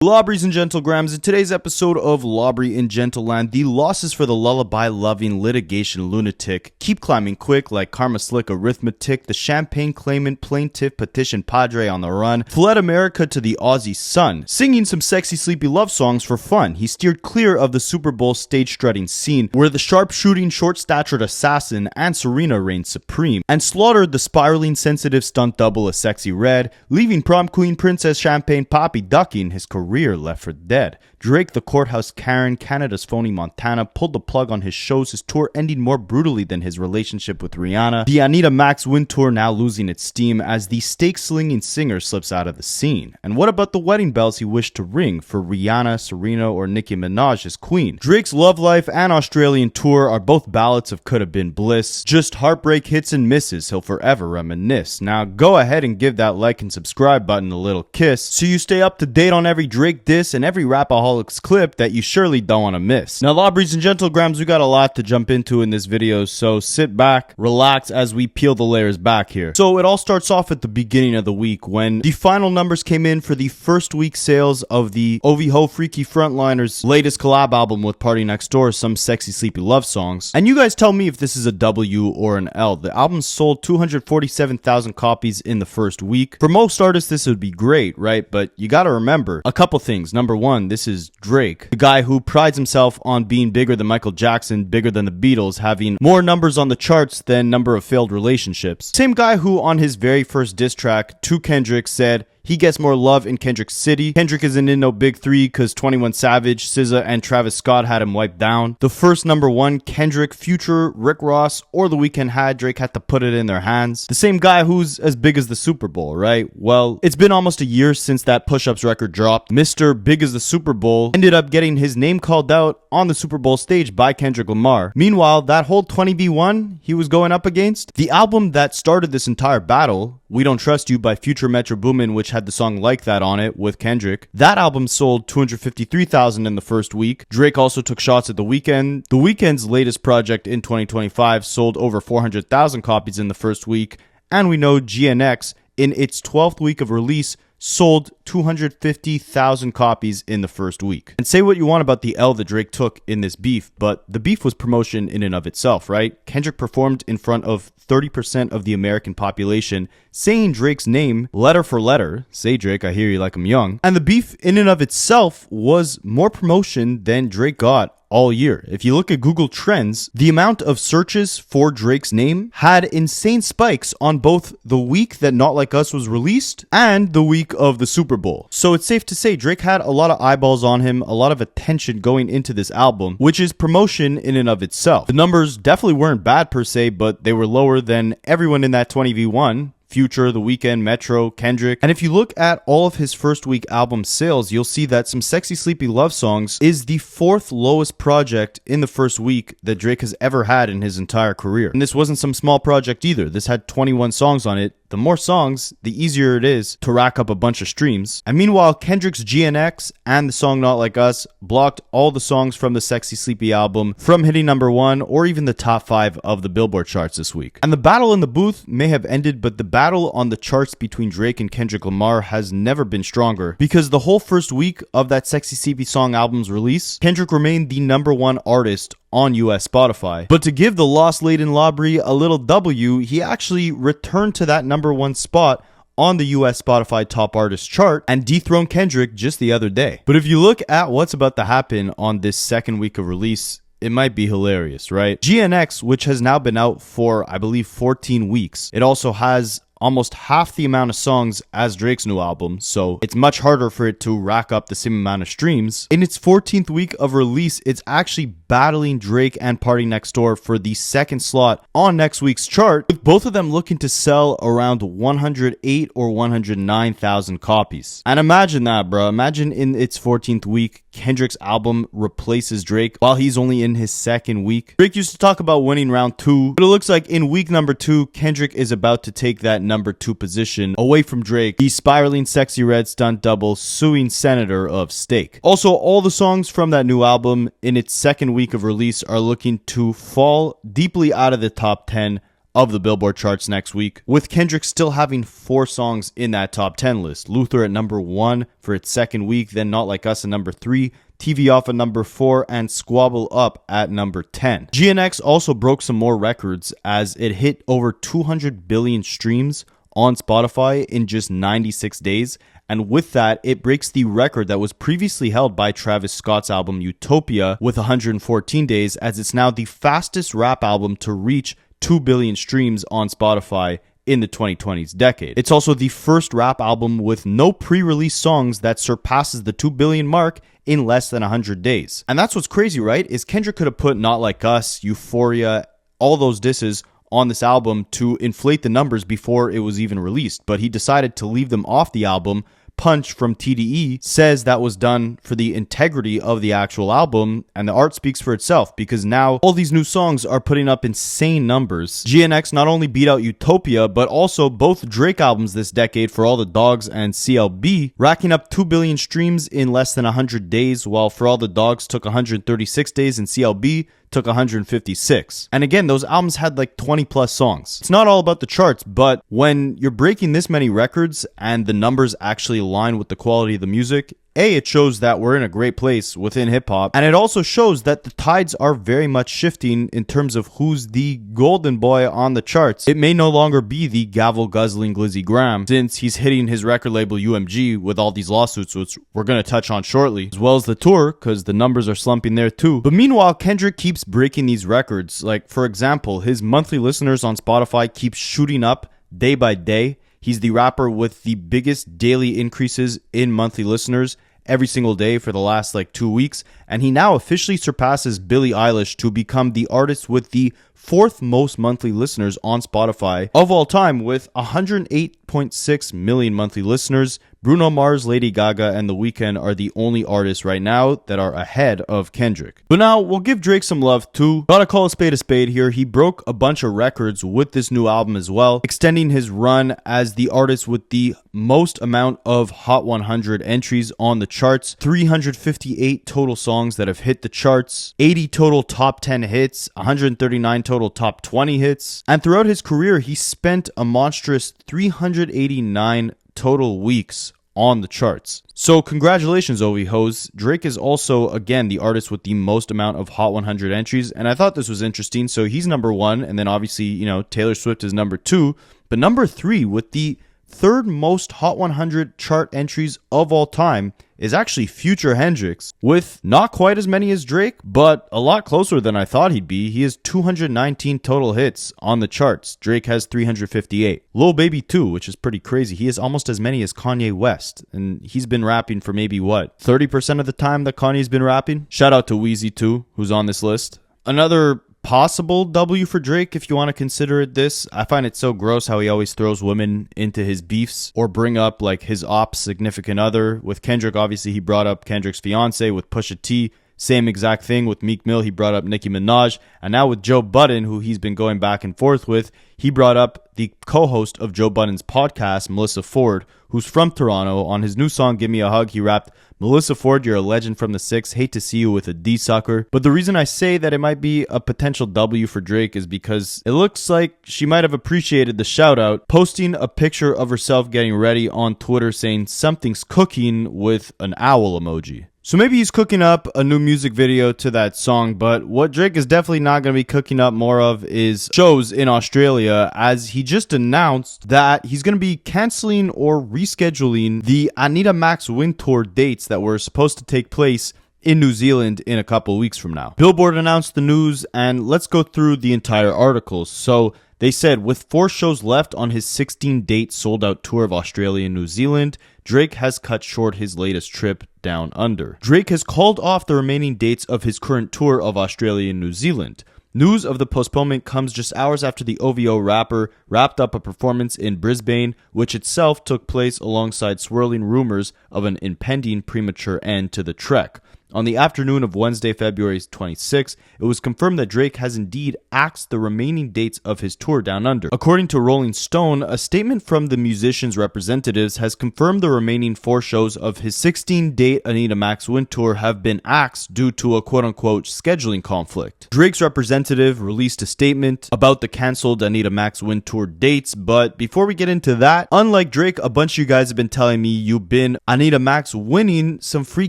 Lawbreeze and Gentlegrams, in today's episode of Lawbreeze in Gentleland, the losses for the lullaby-loving litigation lunatic keep climbing quick like karma slick arithmetic. The champagne claimant plaintiff petition padre on the run fled America to the Aussie sun, singing some sexy sleepy love songs for fun. He steered clear of the Super Bowl stage strutting scene where the sharp-shooting, short-statured assassin and Serena reigned supreme, and slaughtered the spiraling sensitive stunt double a sexy red, leaving prom queen Princess Champagne Poppy ducking his career left for dead. Drake, the courthouse Karen, Canada's phony Montana, pulled the plug on his shows, his tour ending more brutally than his relationship with Rihanna. The Anita Max Wind Tour now losing its steam as the stake-slinging singer slips out of the scene. And what about the wedding bells he wished to ring for Rihanna, Serena, or Nicki Minaj as queen? Drake's Love Life and Australian tour are both ballads of could have been bliss, just heartbreak hits and misses he'll forever reminisce. Now go ahead and give that like and subscribe button a little kiss so you stay up to date on every Drake diss and every Rapaholics clip that you surely don't want to miss. Now, Lawbreeze and Gentlegrams, we got a lot to jump into in this video, so sit back, relax as we peel the layers back here. So it all starts off at the beginning of the week when the final numbers came in for the first week sales of the OVO Freaky Frontliners' latest collab album with Party Next Door, Some Sexy Sleepy Love Songs. And you guys tell me if this is a W or an L. The album sold 247,000 copies in the first week. For most artists, this would be great, right? But you gotta remember a couple things. Number one, this is Drake, the guy who prides himself on being bigger than Michael Jackson, bigger than the Beatles, having more numbers on the charts than number of failed relationships. Same guy who on his very first diss track to Kendrick said he gets more love in Kendrick City. Kendrick isn't in no big three because 21 Savage, SZA, and Travis Scott had him wiped down. The first number one Kendrick, Future, Rick Ross, or The Weeknd had, Drake had to put it in their hands. The same guy who's as big as the Super Bowl, right? Well, it's been almost a year since that Push-Ups record dropped. Mr. Big as the Super Bowl ended up getting his name called out on the Super Bowl stage by Kendrick Lamar. Meanwhile, that whole 20v1 he was going up against, the album that started this entire battle, We Don't Trust You by Future Metro Boomin, which had the song Like That on it with Kendrick. That album sold 253,000 in the first week. Drake also took shots at The Weeknd. The Weeknd's latest project in 2025 sold over 400,000 copies in the first week. And we know GNX, in its 12th week of release, sold 250,000 copies in the first week. And say what you want about the L that Drake took in this beef, but the beef was promotion in and of itself, right? Kendrick performed in front of 30% of the American population, saying Drake's name letter for letter. Say Drake, I hear you like I'm young. And the beef in and of itself was more promotion than Drake got all year. If you look at Google Trends, the amount of searches for Drake's name had insane spikes on both the week that Not Like Us was released and the week of the Super Bowl. So it's safe to say Drake had a lot of eyeballs on him, a lot of attention going into this album, which is promotion in and of itself. The numbers definitely weren't bad per se, but they were lower than everyone in that 20v1. Future, The Weeknd, Metro, Kendrick. And if you look at all of his first week album sales, you'll see that Some Sexy Sleepy Love Songs is the fourth lowest project in the first week that Drake has ever had in his entire career. And this wasn't some small project either. This had 21 songs on it. The more songs, the easier it is to rack up a bunch of streams. And meanwhile, Kendrick's GNX and the song Not Like Us blocked all the songs from the Sexy Sleepy album from hitting number one or even the top 5 of the Billboard charts this week. And the battle in the booth may have ended, but the battle on the charts between Drake and Kendrick Lamar has never been stronger, because the whole first week of that Sexy Sleepy song album's release, Kendrick remained the number one artist on US Spotify. But to give the lost Laden Lawbreeze a little W, he actually returned to that number one spot on the US Spotify Top Artist chart and dethroned Kendrick just the other day. But if you look at what's about to happen on this second week of release, it might be hilarious, right? GNX, which has now been out for, I believe, 14 weeks. It also has almost half the amount of songs as Drake's new album, so it's much harder for it to rack up the same amount of streams. In its 14th week of release, it's actually battling Drake and Party Next Door for the second slot on next week's chart, with both of them looking to sell around 108 or 109,000 copies. And imagine that, bro. Imagine in its 14th week, Kendrick's album replaces Drake while he's only in his second week. Drake used to talk about winning round 2, but it looks like in week number 2, Kendrick is about to take that number 2 position away from Drake, the spiraling sexy red stunt double suing senator of Steak. Also, all the songs from that new album in its second week of release are looking to fall deeply out of the top 10 of the Billboard charts next week, with Kendrick still having 4 songs in that top 10 list. Luther at number 1 for its second week, then Not Like Us at number 3, TV Off at number 4, and Squabble Up at number 10. GNX also broke some more records as it hit over 200 billion streams on Spotify in just 96 days, and with that, it breaks the record that was previously held by Travis Scott's album Utopia with 114 days, as it's now the fastest rap album to reach 2 billion streams on Spotify in the 2020s decade. It's also the first rap album with no pre-release songs that surpasses the 2 billion mark in less than 100 days. And that's what's crazy, right? Is Kendrick could have put Not Like Us, Euphoria, all those disses on this album to inflate the numbers before it was even released, but he decided to leave them off the album. Punch from TDE says that was done for the integrity of the actual album, and the art speaks for itself because now all these new songs are putting up insane numbers. GNX not only beat out Utopia, but also both Drake albums this decade For All the Dogs and CLB, racking up 2 billion streams in less than 100 days, while For All the Dogs took 136 days and CLB took 156. And again, those albums had like 20 plus songs. It's not all about the charts, but when you're breaking this many records and the numbers actually align with the quality of the music, it shows that we're in a great place within hip-hop, and it also shows that the tides are very much shifting in terms of who's the golden boy on the charts. It may no longer be the gavel-guzzling Glizzy Graham, since he's hitting his record label UMG with all these lawsuits, which we're going to touch on shortly, as well as the tour, because the numbers are slumping there too. But meanwhile, Kendrick keeps breaking these records. Like, for example, his monthly listeners on Spotify keep shooting up day by day. He's the rapper with the biggest daily increases in monthly listeners every single day for the last 2 weeks, and he now officially surpasses Billie Eilish to become the artist with the 4th most monthly listeners on Spotify of all time, with 108.6 million monthly listeners. Bruno Mars, Lady Gaga, and The Weeknd are the only artists right now that are ahead of Kendrick. But now, we'll give Drake some love too. Gotta call a spade here. He broke a bunch of records with this new album as well, extending his run as the artist with the most amount of Hot 100 entries on the charts. 358 total songs that have hit the charts, 80 total top 10 hits, 139 total top 20 hits, and throughout his career, he spent a monstrous 389 total weeks on the charts. So congratulations, OV-Hos. Drake is also, again, the artist with the most amount of Hot 100 entries, and I thought this was interesting. So he's number 1, and then obviously, Taylor Swift is number 2, but number 3 with the 3rd most Hot 100 chart entries of all time is actually Future Hendrix, with not quite as many as Drake, but a lot closer than I thought he'd be. He has 219 total hits on the charts. Drake has 358. Lil Baby 2, which is pretty crazy. He has almost as many as Kanye West, and he's been rapping for maybe, 30% of the time that Kanye's been rapping? Shout out to Weezy too, who's on this list. Another possible W for Drake, if you want to consider it this. I find it so gross how he always throws women into his beefs or bring up his op's significant other. With Kendrick, obviously he brought up Kendrick's fiance. With Pusha T, same exact thing. With Meek Mill, he brought up Nicki Minaj. And now with Joe Budden, who he's been going back and forth with, he brought up the co-host of Joe Budden's podcast, Melissa Ford, who's from Toronto. On his new song, Give Me a Hug, he rapped, "Melissa Ford, you're a legend from the 6. Hate to see you with a D-sucker." But the reason I say that it might be a potential W for Drake is because it looks like she might have appreciated the shout-out, posting a picture of herself getting ready on Twitter saying something's cooking with an owl emoji. So maybe he's cooking up a new music video to that song, but what Drake is definitely not going to be cooking up more of is shows in Australia, as he just announced that he's going to be canceling or rescheduling the Anita Max Win Tour dates that were supposed to take place in New Zealand in a couple weeks from now. Billboard announced the news, and let's go through the entire article. So they said, with 4 shows left on his 16-date sold-out tour of Australia and New Zealand, Drake has cut short his latest trip down under. Drake has called off the remaining dates of his current tour of Australia and New Zealand. News of the postponement comes just hours after the OVO rapper wrapped up a performance in Brisbane, which itself took place alongside swirling rumors of an impending premature end to the trek. On the afternoon of Wednesday, February 26, it was confirmed that Drake has indeed axed the remaining dates of his tour down under. According to Rolling Stone, a statement from the musician's representatives has confirmed the remaining 4 shows of his 16-date Anita Max Win tour have been axed due to a quote-unquote scheduling conflict. Drake's representative released a statement about the cancelled Anita Max Win tour dates, but before we get into that, unlike Drake, a bunch of you guys have been telling me you've been Anita Max winning some free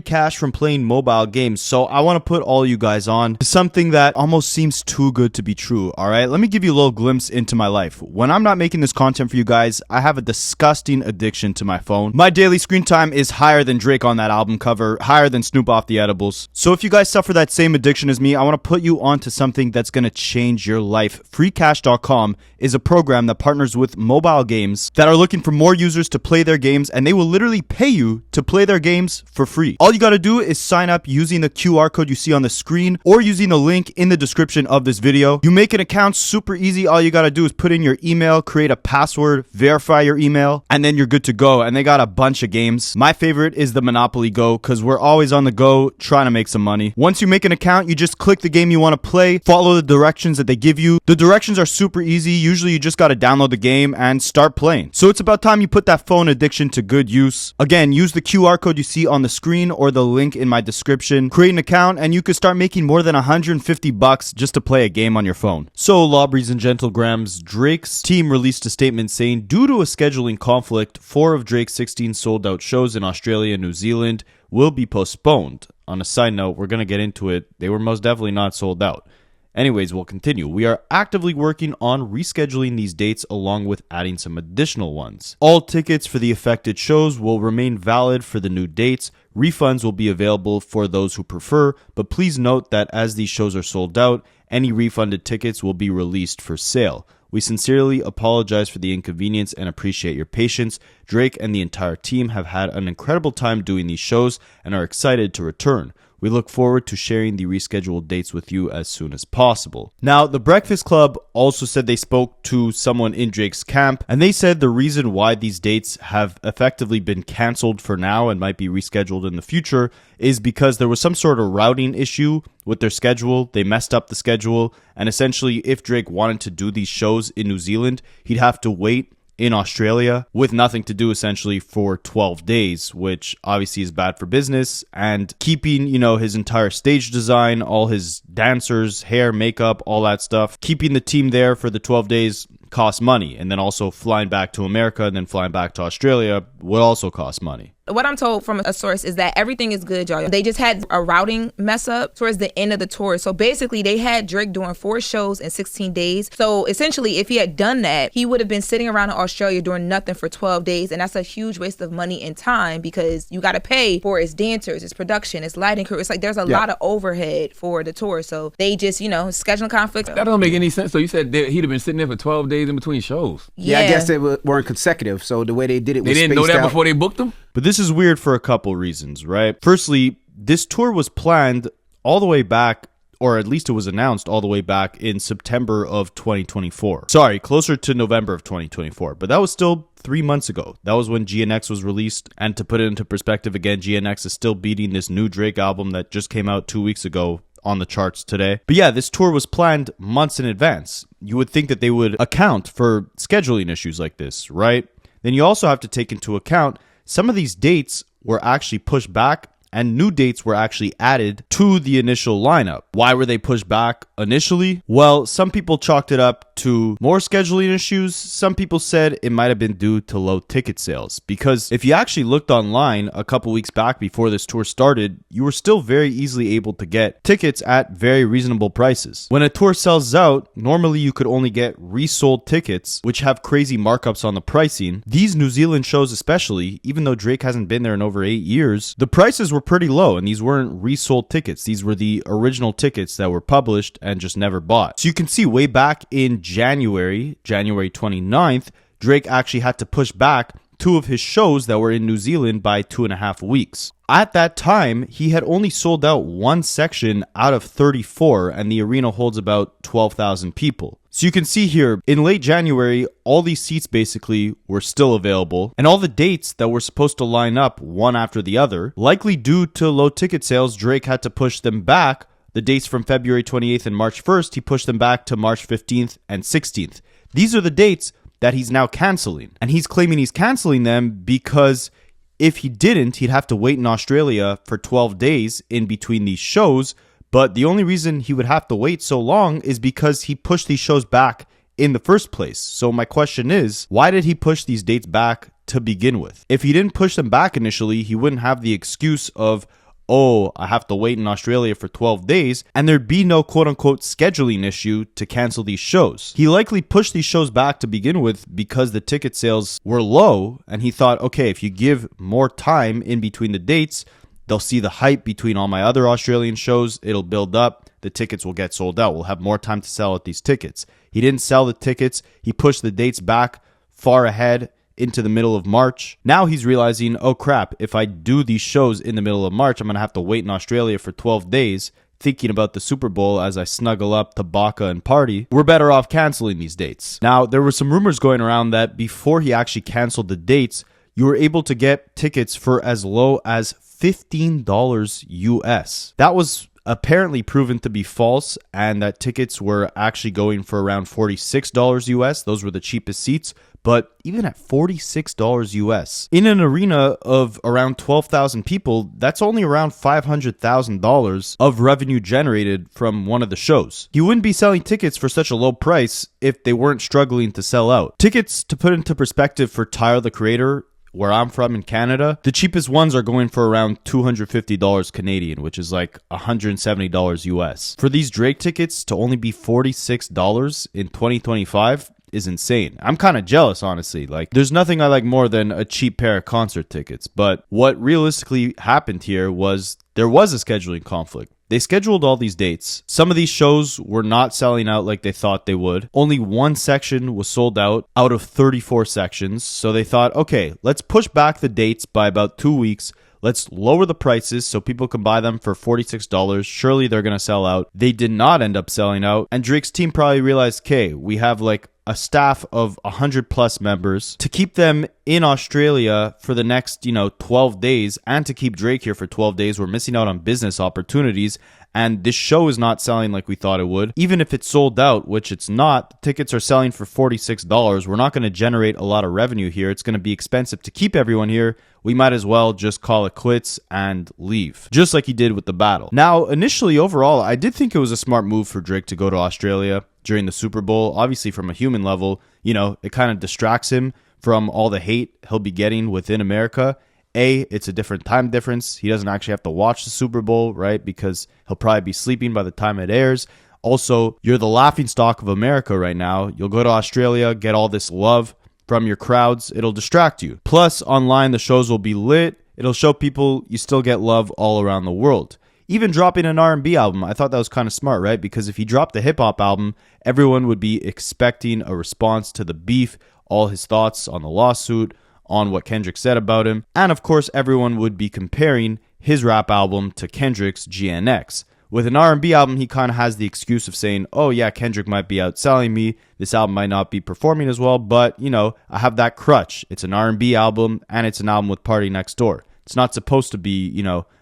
cash from playing mobile games, so I want to put all you guys on to something that almost seems too good to be true. Alright, let me give you a little glimpse into my life. When I'm not making this content for you guys, I have a disgusting addiction to my phone. My daily screen time is higher than Drake on that album cover, higher than Snoop off the edibles. So if you guys suffer that same addiction as me, I want to put you onto something that's going to change your life. FreeCash.com is a program that partners with mobile games that are looking for more users to play their games, and they will literally pay you to play their games for free. All you got to do is sign up using the QR code you see on the screen or using the link in the description of this video. You make an account super easy. All you got to do is put in your email, create a password, verify your email, and then you're good to go. And they got a bunch of games. My favorite is the Monopoly Go because we're always on the go trying to make some money. Once you make an account, you just click the game you want to play, follow the directions that they give you. The directions are super easy. Usually you just got to download the game and start playing. So it's about time you put that phone addiction to good use. Again, use the QR code you see on the screen or the link in my description. Create an account and you could start making more than $150 just to play a game on your phone. So, Lawbreeze and Gentlegrams, Drake's team released a statement saying, due to a scheduling conflict, 4 of Drake's 16 sold-out shows in Australia and New Zealand will be postponed. On a side note, we're going to get into it. They were most definitely not sold out. Anyways, we'll continue. We are actively working on rescheduling these dates along with adding some additional ones. All tickets for the affected shows will remain valid for the new dates. Refunds will be available for those who prefer, but please note that as these shows are sold out, any refunded tickets will be released for sale. We sincerely apologize for the inconvenience and appreciate your patience. Drake and the entire team have had an incredible time doing these shows and are excited to return. We look forward to sharing the rescheduled dates with you as soon as possible. Now, the Breakfast Club also said they spoke to someone in Drake's camp, and they said the reason why these dates have effectively been canceled for now and might be rescheduled in the future is because there was some sort of routing issue with their schedule. They messed up the schedule, and essentially if Drake wanted to do these shows in New Zealand, he'd have to wait in Australia with nothing to do essentially for 12 days, which obviously is bad for business. And keeping, his entire stage design, all his dancers, hair, makeup, all that stuff, keeping the team there for the 12 days costs money. And then also flying back to America and then flying back to Australia would also cost money. What I'm told from a source is that everything is good, y'all. They just had a routing mess up towards the end of the tour. So basically, they had Drake doing 4 shows in 16 days. So essentially, if he had done that, he would have been sitting around in Australia doing nothing for 12 days. And that's a huge waste of money and time because you got to pay for his dancers, his production, his lighting crew. It's like there's a lot of overhead for the tour. So they just, scheduling conflicts. That don't make any sense. So you said he'd have been sitting there for 12 days in between shows. Yeah, I guess they weren't consecutive. So the way they did it was they didn't know that before they booked them? But this is weird for a couple reasons, right? Firstly, this tour was planned all the way back, or at least it was announced all the way back in September of 2024. Sorry, closer to November of 2024. But that was still 3 months ago. That was when GNX was released. And to put it into perspective again, GNX is still beating this new Drake album that just came out 2 weeks ago on the charts today. But yeah, this tour was planned months in advance. You would think that they would account for scheduling issues like this, right? Then you also have to take into account some of these dates were actually pushed back and new dates were actually added to the initial lineup. Why were they pushed back initially? Well, some people chalked it up to more scheduling issues. Some people said it might have been due to low ticket sales. Because if you actually looked online a couple weeks back before this tour started, you were still very easily able to get tickets at very reasonable prices. When a tour sells out, normally you could only get resold tickets, which have crazy markups on the pricing. These New Zealand shows especially, even though Drake hasn't been there in over 8 years, the prices were pretty low, and these weren't resold tickets. These were the original tickets that were published and just never bought. So you can see way back in January 29th, Drake actually had to push back 2 of his shows that were in New Zealand by 2.5 weeks. At that time, he had only sold out 1 section out of 34, and the arena holds about 12,000 people. So you can see here, in late January, all these seats basically were still available, and all the dates that were supposed to line up one after the other, likely due to low ticket sales, Drake had to push them back. The dates from February 28th and March 1st, he pushed them back to March 15th and 16th. These are the dates that he's now canceling. And he's claiming he's canceling them because if he didn't, he'd have to wait in Australia for 12 days in between these shows. But the only reason he would have to wait so long is because he pushed these shows back in the first place. So my question is, why did he push these dates back to begin with? If he didn't push them back initially, he wouldn't have the excuse of, oh, I have to wait in Australia for 12 days, and there'd be no quote-unquote scheduling issue to cancel these shows. He likely pushed these shows back to begin with because the ticket sales were low, and he thought, okay, if you give more time in between the dates, they'll see the hype between all my other Australian shows, it'll build up, the tickets will get sold out, we'll have more time to sell out these tickets. He didn't sell the tickets, he pushed the dates back far ahead into the middle of March. Now he's realizing, oh crap, if I do these shows in the middle of March, I'm going to have to wait in Australia for 12 days, thinking about the Super Bowl as I snuggle up to Baka and party. We're better off canceling these dates. Now, there were some rumors going around that before he actually canceled the dates, you were able to get tickets for as low as $15 US. That was apparently proven to be false, and that tickets were actually going for around $46 US. Those were the cheapest seats. But even at $46 US, in an arena of around 12,000 people, that's only around $500,000 of revenue generated from one of the shows. You wouldn't be selling tickets for such a low price if they weren't struggling to sell out. Tickets, to put into perspective for Tyler the Creator, where I'm from in Canada, the cheapest ones are going for around $250 Canadian, which is like $170 US. For these Drake tickets to only be $46 in 2025, is insane. I'm kind of jealous, honestly. Like, there's nothing I like more than a cheap pair of concert tickets. But what realistically happened here was there was a scheduling conflict. They scheduled all these dates. Some of these shows were not selling out like they thought they would. Only one section was sold out of 34 sections. So they thought, okay, let's push back the dates by about 2 weeks. Let's lower the prices so people can buy them for $46. Surely they're going to sell out. They did not end up selling out. And Drake's team probably realized, okay, we have like a staff of 100 plus members to keep them in Australia for the next, 12 days, and to keep Drake here for 12 days. We're missing out on business opportunities. And this show is not selling like we thought it would. Even if it's sold out, which it's not, the tickets are selling for $46. We're not going to generate a lot of revenue here. It's going to be expensive to keep everyone here. We might as well just call it quits and leave, just like he did with the battle. Now, initially, overall, I did think it was a smart move for Drake to go to Australia during the Super Bowl. Obviously, from a human level, it kind of distracts him from all the hate he'll be getting within America. It's a different time difference. He doesn't actually have to watch the Super Bowl, right? Because he'll probably be sleeping by the time it airs. Also, you're the laughingstock of America right now. You'll go to Australia, get all this love from your crowds. It'll distract you. Plus, online, the shows will be lit. It'll show people you still get love all around the world. Even dropping an R&B album, I thought that was kind of smart, right? Because if he dropped a hip-hop album, everyone would be expecting a response to the beef, all his thoughts on the lawsuit, on what Kendrick said about him. And of course, everyone would be comparing his rap album to Kendrick's GNX. With an R&B album, he kind of has the excuse of saying, oh yeah, Kendrick might be outselling me. This album might not be performing as well, but, I have that crutch. It's an R&B album, and it's an album with Party Next Door. It's not supposed to be,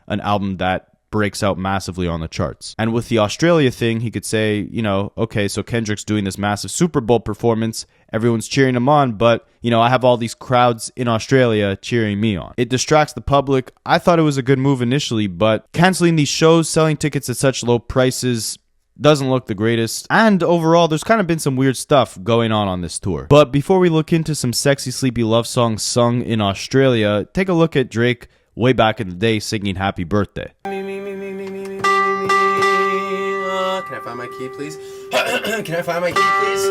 an album that breaks out massively on the charts. And with the Australia thing, he could say, okay, so Kendrick's doing this massive Super Bowl performance. Everyone's cheering him on, but, I have all these crowds in Australia cheering me on. It distracts the public. I thought it was a good move initially, but canceling these shows, selling tickets at such low prices, doesn't look the greatest. And overall, there's kind of been some weird stuff going on this tour. But before we look into some sexy, sleepy love songs sung in Australia, take a look at Drake way back in the day singing Happy Birthday. Can I find my key, please? Can I find my key, please?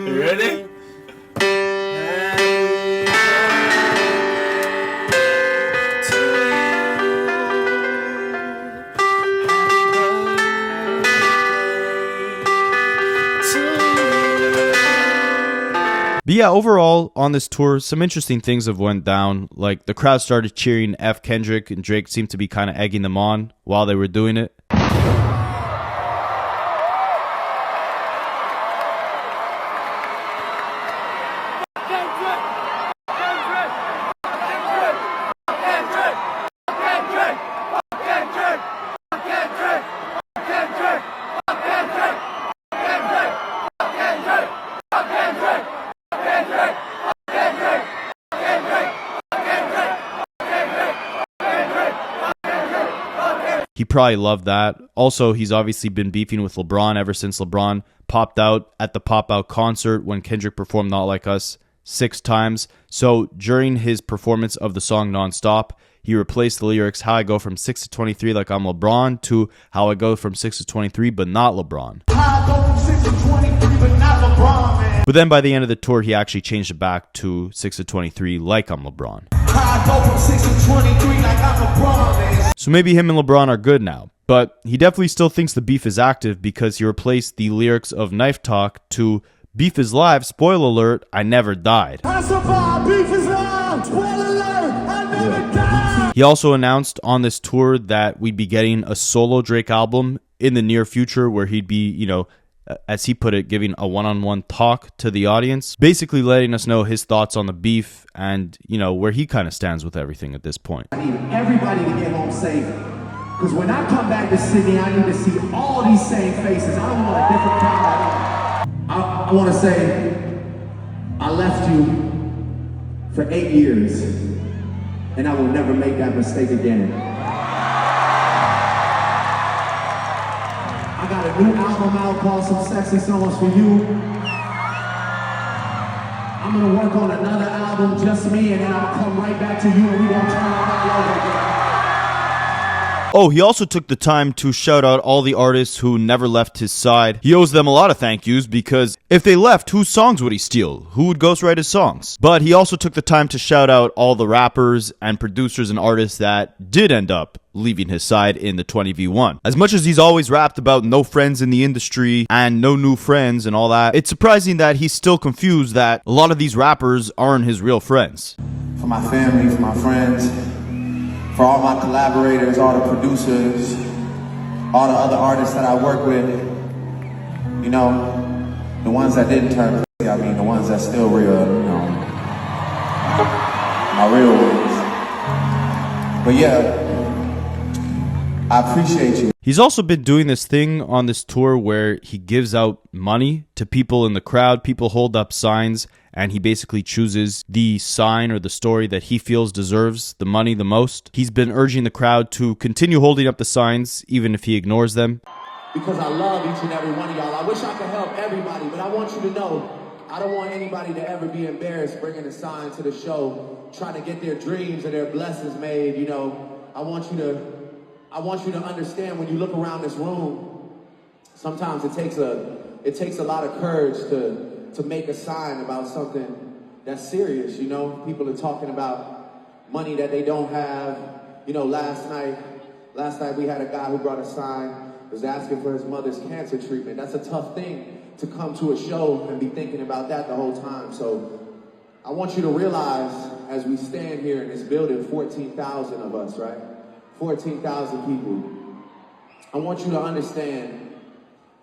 You ready? But yeah, overall on this tour, some interesting things have went down. Like the crowd started cheering F Kendrick, and Drake seemed to be kind of egging them on while they were doing it. He probably loved that. Also, he's obviously been beefing with LeBron ever since LeBron popped out at the Pop Out concert when Kendrick performed Not Like Us 6 times. So during his performance of the song Nonstop, he replaced the lyrics, how I go from 6 to 23 like I'm LeBron, to how I go from 6 to 23 but not LeBron. How I go from 6 to 23 but not LeBron, man. But then by the end of the tour, he actually changed it back to 6 to 23 like I'm LeBron. How I go from 6 to 23 like I'm LeBron, man. So maybe him and LeBron are good now. But he definitely still thinks the beef is active because he replaced the lyrics of Knife Talk to Beef is live, spoiler alert, I never died. I survived, beef is live, spoiler alert, I never died. He also announced on this tour that we'd be getting a solo Drake album in the near future where he'd be, you know, as he put it, giving a one-on-one talk to the audience, basically letting us know his thoughts on the beef and, you know, where he kind of stands with everything at this point. I need everybody to get home safe, because when I come back to Sydney, I need to see all these same faces. I don't want a different crowd. I want to say, I left you for 8 years, and I will never make that mistake again. I got a new album out called Some Sexy Songs for You. I'm gonna work on another album, just me, and then I'll come right back to you and we're gonna turn it all over again. Oh, he also took the time to shout out all the artists who never left his side. He owes them a lot of thank yous because if they left, whose songs would he steal? Who would ghostwrite his songs? But he also took the time to shout out all the rappers and producers and artists that did end up leaving his side in the 20v1. As much as he's always rapped about no friends in the industry and no new friends and all that, it's surprising that he's still confused that a lot of these rappers aren't his real friends. For my family, for my friends, for all my collaborators, all the producers, all the other artists that I work with, you know, the ones that didn't turn, I mean, the ones that still real, you know, my real ones. But yeah, I appreciate you. He's also been doing this thing on this tour where he gives out money to people in the crowd. People hold up signs and he basically chooses the sign or the story that he feels deserves the money the most. He's been urging the crowd to continue holding up the signs even if he ignores them. Because I love each and every one of y'all. I wish I could help everybody, but I want you to know I don't want anybody to ever be embarrassed bringing a sign to the show, trying to get their dreams and their blessings made, you know. I want you to understand when you look around this room, sometimes it takes a lot of courage to make a sign about something that's serious, you know. People are talking about money that they don't have. You know, last night we had a guy who brought a sign, was asking for his mother's cancer treatment. That's a tough thing to come to a show and be thinking about that the whole time. So I want you to realize as we stand here in this building, 14,000 of us, right? 14,000 people. I want you to understand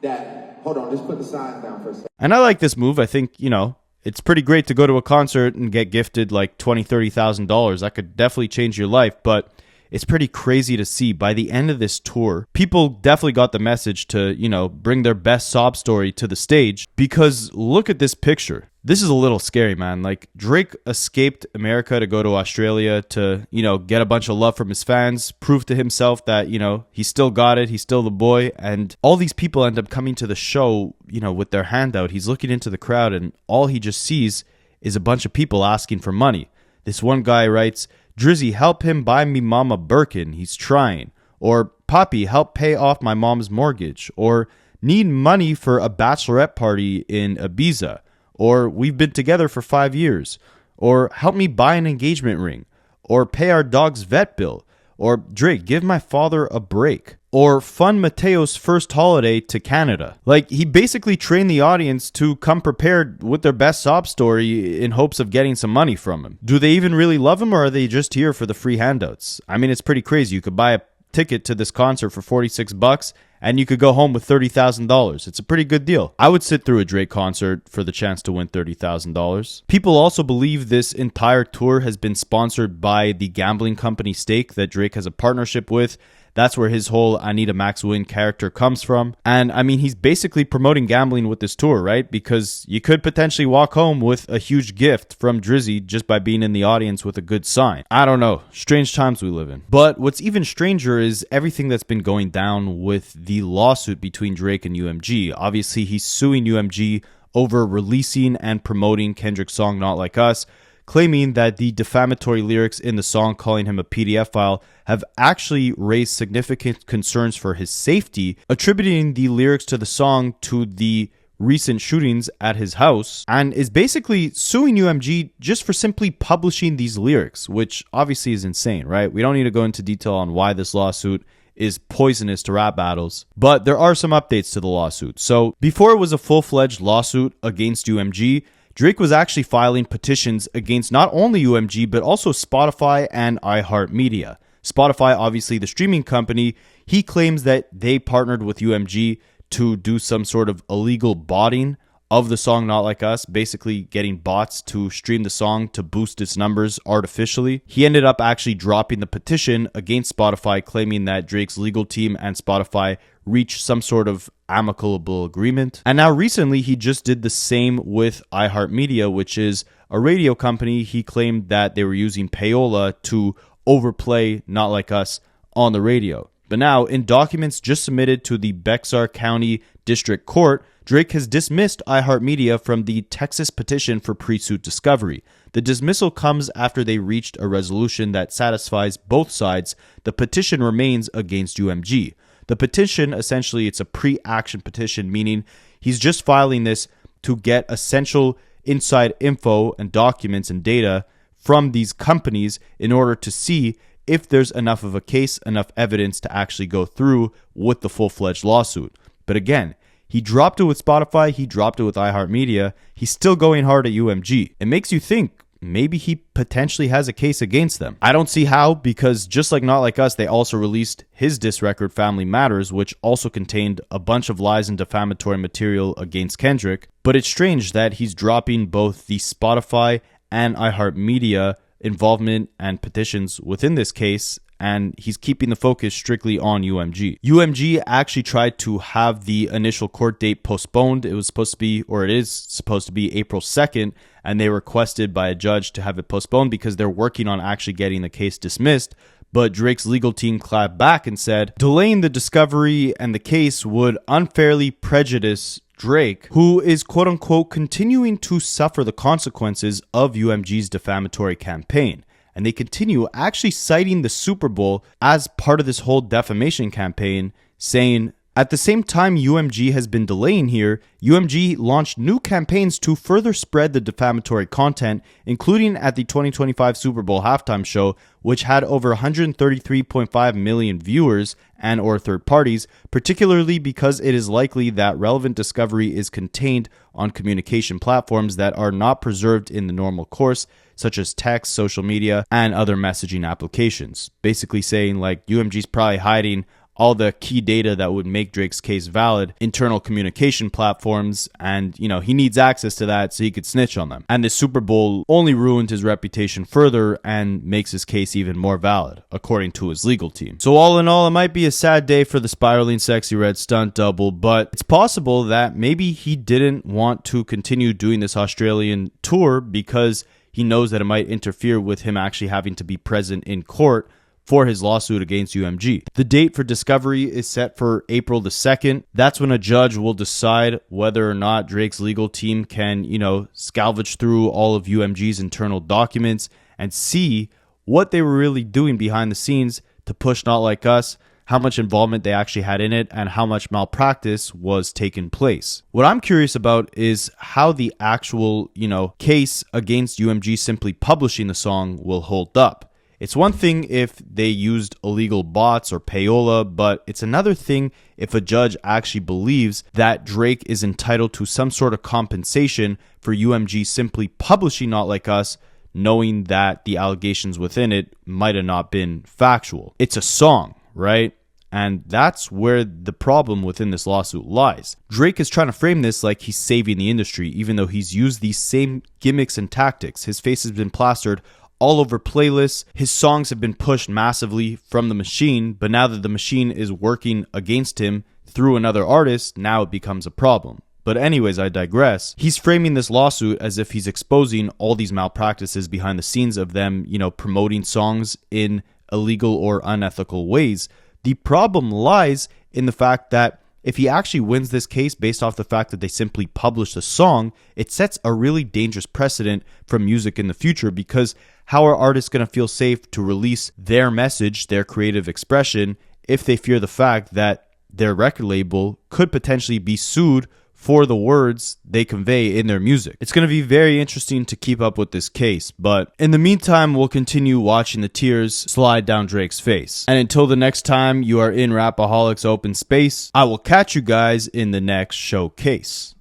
that, hold on, just put the signs down for a second. And I like this move. I think, you know, it's pretty great to go to a concert and get gifted like $20,000, $30,000. That could definitely change your life, but it's pretty crazy to see by the end of this tour, people definitely got the message to, you know, bring their best sob story to the stage, because look at this picture. This is a little scary, man. Like, Drake escaped America to go to Australia to, you know, get a bunch of love from his fans, prove to himself that, you know, he still got it, he's still the boy, and all these people end up coming to the show, you know, with their hand out. He's looking into the crowd and all he just sees is a bunch of people asking for money. This one guy writes, "Drizzy, help him buy me mama Birkin, he's trying." Or, "Poppy, help pay off my mom's mortgage." Or, "Need money for a bachelorette party in Ibiza." Or, "We've been together for 5 years." Or, "Help me buy an engagement ring." Or, "Pay our dog's vet bill." or Drake, give my father a break, or fund Mateo's first holiday to Canada. Like, he basically trained the audience to come prepared with their best sob story in hopes of getting some money from him. Do they even really love him, or are they just here for the free handouts? I mean, it's pretty crazy. You could buy a ticket to this concert for $46 and you could go home with $30,000. It's a pretty good deal. I would sit through a Drake concert for the chance to win $30,000. People also believe this entire tour has been sponsored by the gambling company Stake that Drake has a partnership with. That's where his whole I Need a Max Win character comes from. And I mean, he's basically promoting gambling with this tour, right? Because you could potentially walk home with a huge gift from Drizzy just by being in the audience with a good sign. I don't know. Strange times we live in. But what's even stranger is everything that's been going down with the lawsuit between Drake and UMG. Obviously, he's suing UMG over releasing and promoting Kendrick's song Not Like Us, claiming that the defamatory lyrics in the song calling him a PDF file have actually raised significant concerns for his safety, attributing the lyrics to the song to the recent shootings at his house, and is basically suing UMG just for simply publishing these lyrics, which obviously is insane, right? We don't need to go into detail on why this lawsuit is poisonous to rap battles, but there are some updates to the lawsuit. So before it was a full-fledged lawsuit against UMG, Drake was actually filing petitions against not only UMG, but also Spotify and iHeartMedia. Spotify, obviously the streaming company, he claims that they partnered with UMG to do some sort of illegal botting of the song Not Like Us, basically getting bots to stream the song to boost its numbers artificially. He ended up actually dropping the petition against Spotify, claiming that Drake's legal team and Spotify reached some sort of amicable agreement. And now recently, he just did the same with iHeartMedia, which is a radio company. He claimed that they were using payola to overplay Not Like Us on the radio. But now, in documents just submitted to the Bexar County District Court, Drake has dismissed iHeartMedia from the Texas petition for pre-suit discovery. The dismissal comes after they reached a resolution that satisfies both sides. The petition remains against UMG. The petition, essentially, it's a pre-action petition, meaning he's just filing this to get essential inside info and documents and data from these companies in order to see if there's enough of a case, enough evidence to actually go through with the full-fledged lawsuit. But again, he dropped it with Spotify, he dropped it with iHeartMedia, he's still going hard at UMG. It makes you think maybe he potentially has a case against them. I don't see how, because just like Not Like Us, they also released his diss record Family Matters, which also contained a bunch of lies and defamatory material against Kendrick. But it's strange that he's dropping both the Spotify and iHeartMedia involvement and petitions within this case, and he's keeping the focus strictly on UMG. UMG actually tried to have the initial court date postponed. It was supposed to be, or it is supposed to be, April 2nd, and they requested by a judge to have it postponed because they're working on actually getting the case dismissed. But Drake's legal team clapped back and said delaying the discovery and the case would unfairly prejudice Drake, who is quote-unquote continuing to suffer the consequences of UMG's defamatory campaign. And they continue actually citing the Super Bowl as part of this whole defamation campaign, saying, at the same time UMG has been delaying here, UMG launched new campaigns to further spread the defamatory content, including at the 2025 Super Bowl halftime show, which had over 133.5 million viewers and or third parties, particularly because it is likely that relevant discovery is contained on communication platforms that are not preserved in the normal course, such as text, social media, and other messaging applications. Basically saying like UMG's probably hiding all the key data that would make Drake's case valid, internal communication platforms, and, you know, he needs access to that so he could snitch on them. And the Super Bowl only ruined his reputation further and makes his case even more valid, according to his legal team. So all in all, it might be a sad day for the spiraling sexy red stunt double, but it's possible that maybe he didn't want to continue doing this Australian tour because he knows that it might interfere with him actually having to be present in court for his lawsuit against UMG. The date for discovery is set for April the 2nd. That's when a judge will decide whether or not Drake's legal team can, salvage through all of UMG's internal documents and see what they were really doing behind the scenes to push Not Like Us, how much involvement they actually had in it, and how much malpractice was taking place. What I'm curious about is how the actual, case against UMG simply publishing the song will hold up. It's one thing if they used illegal bots or payola, but it's another thing if a judge actually believes that Drake is entitled to some sort of compensation for UMG simply publishing Not Like Us, knowing that the allegations within it might have not been factual. It's a song, right? And that's where the problem within this lawsuit lies. Drake is trying to frame this like he's saving the industry, even though he's used these same gimmicks and tactics. His face has been plastered all over playlists. His songs have been pushed massively from the machine, but now that the machine is working against him through another artist, now it becomes a problem. But anyways, I digress. He's framing this lawsuit as if he's exposing all these malpractices behind the scenes of them, promoting songs in illegal or unethical ways. The problem lies in the fact that if he actually wins this case based off the fact that they simply published a song, it sets a really dangerous precedent for music in the future, because how are artists going to feel safe to release their message, their creative expression, if they fear the fact that their record label could potentially be sued for the words they convey in their music? It's going to be very interesting to keep up with this case, but in the meantime, we'll continue watching the tears slide down Drake's face. And until the next time you are in Rapaholics Open Space, I will catch you guys in the next showcase.